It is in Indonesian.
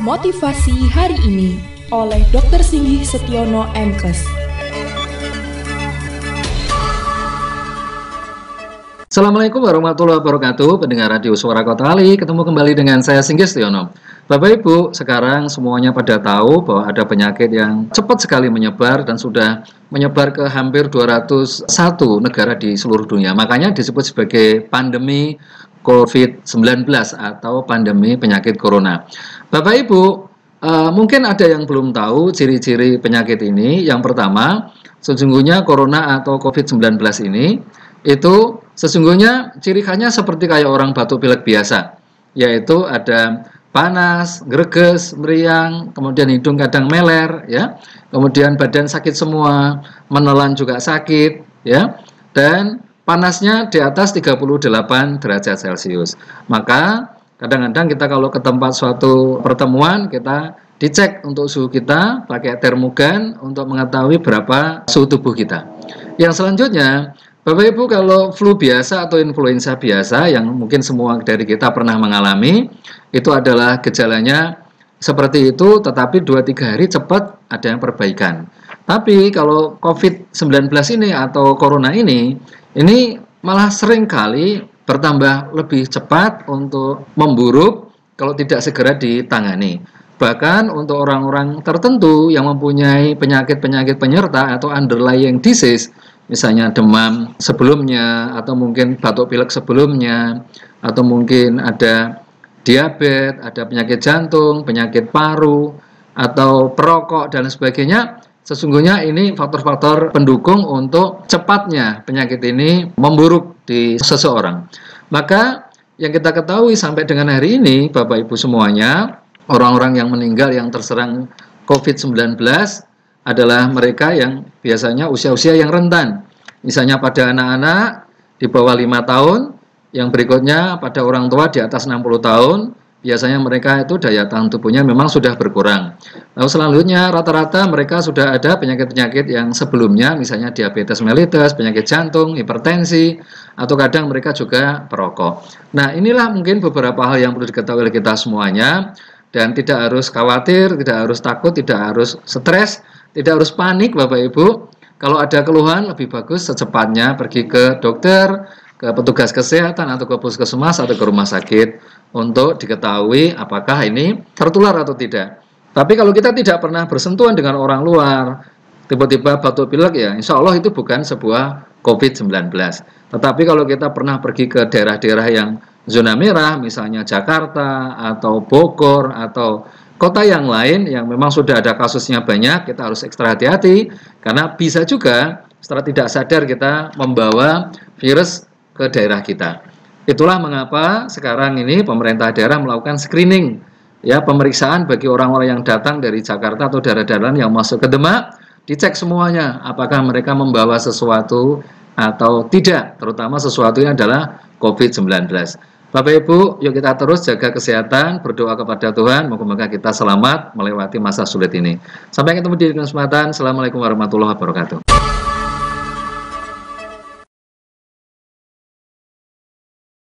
Motivasi Hari Ini oleh Dr. Singgih Setiono MKes. Assalamualaikum warahmatullahi wabarakatuh, pendengar Radio Suara Kota Ali. Ketemu kembali dengan saya Singgih Setiono. Bapak Ibu, sekarang semuanya pada tahu bahwa ada penyakit yang cepat sekali menyebar dan sudah menyebar ke hampir 201 negara di seluruh dunia. Makanya disebut sebagai pandemi COVID-19 atau pandemi penyakit corona. Bapak Ibu, mungkin ada yang belum tahu ciri-ciri penyakit ini. Yang pertama, sesungguhnya corona atau COVID-19 ini itu sesungguhnya ciri khasnya seperti kayak orang batuk pilek biasa, yaitu ada panas, greges, meriang, kemudian hidung kadang meler, ya, kemudian badan sakit semua, menelan juga sakit, ya, dan panasnya di atas 38 derajat Celcius. Maka kadang-kadang kita kalau ke tempat suatu pertemuan, kita dicek untuk suhu kita pakai termogan untuk mengetahui berapa suhu tubuh kita. Yang selanjutnya, Bapak Ibu, kalau flu biasa atau influenza biasa yang mungkin semua dari kita pernah mengalami, itu adalah gejalanya seperti itu, tetapi 2-3 hari cepat ada yang perbaikan. Tapi kalau COVID-19 ini atau corona ini malah sering kali bertambah lebih cepat untuk memburuk kalau tidak segera ditangani. Bahkan untuk orang-orang tertentu yang mempunyai penyakit-penyakit penyerta atau underlying disease, misalnya demam sebelumnya, atau mungkin batuk pilek sebelumnya, atau mungkin ada diabetes, ada penyakit jantung, penyakit paru, atau perokok, dan sebagainya. Sesungguhnya ini faktor-faktor pendukung untuk cepatnya penyakit ini memburuk di seseorang. Maka yang kita ketahui sampai dengan hari ini, Bapak Ibu semuanya, orang-orang yang meninggal yang terserang COVID-19 adalah mereka yang biasanya usia-usia yang rentan. Misalnya pada anak-anak di bawah 5 tahun, yang berikutnya pada orang tua di atas 60 tahun, biasanya mereka itu daya tahan tubuhnya memang sudah berkurang. Lalu selanjutnya rata-rata mereka sudah ada penyakit-penyakit yang sebelumnya, misalnya diabetes mellitus, penyakit jantung, hipertensi, atau kadang mereka juga perokok. Nah, inilah mungkin beberapa hal yang perlu diketahui oleh kita semuanya, dan tidak harus khawatir, tidak harus takut, tidak harus stres, tidak harus panik Bapak Ibu. Kalau ada keluhan lebih bagus secepatnya pergi ke dokter, ke petugas kesehatan atau ke puskesmas atau ke rumah sakit untuk diketahui apakah ini tertular atau tidak. Tapi kalau kita tidak pernah bersentuhan dengan orang luar, tiba-tiba batuk pilek, ya insya Allah itu bukan sebuah COVID-19. Tetapi kalau kita pernah pergi ke daerah-daerah yang zona merah, misalnya Jakarta atau Bogor atau kota yang lain yang memang sudah ada kasusnya banyak, kita harus ekstra hati-hati karena bisa juga setelah tidak sadar kita membawa virus ke daerah kita. Itulah mengapa sekarang ini pemerintah daerah melakukan screening, ya, pemeriksaan bagi orang-orang yang datang dari Jakarta atau daerah-daerah yang masuk ke Demak, dicek semuanya apakah mereka membawa sesuatu atau tidak, terutama sesuatunya adalah COVID-19. Bapak Ibu, yuk kita terus jaga kesehatan, berdoa kepada Tuhan, moga-moga kita selamat melewati masa sulit ini. Sampai ketemu di kesempatan. Assalamualaikum warahmatullahi wabarakatuh.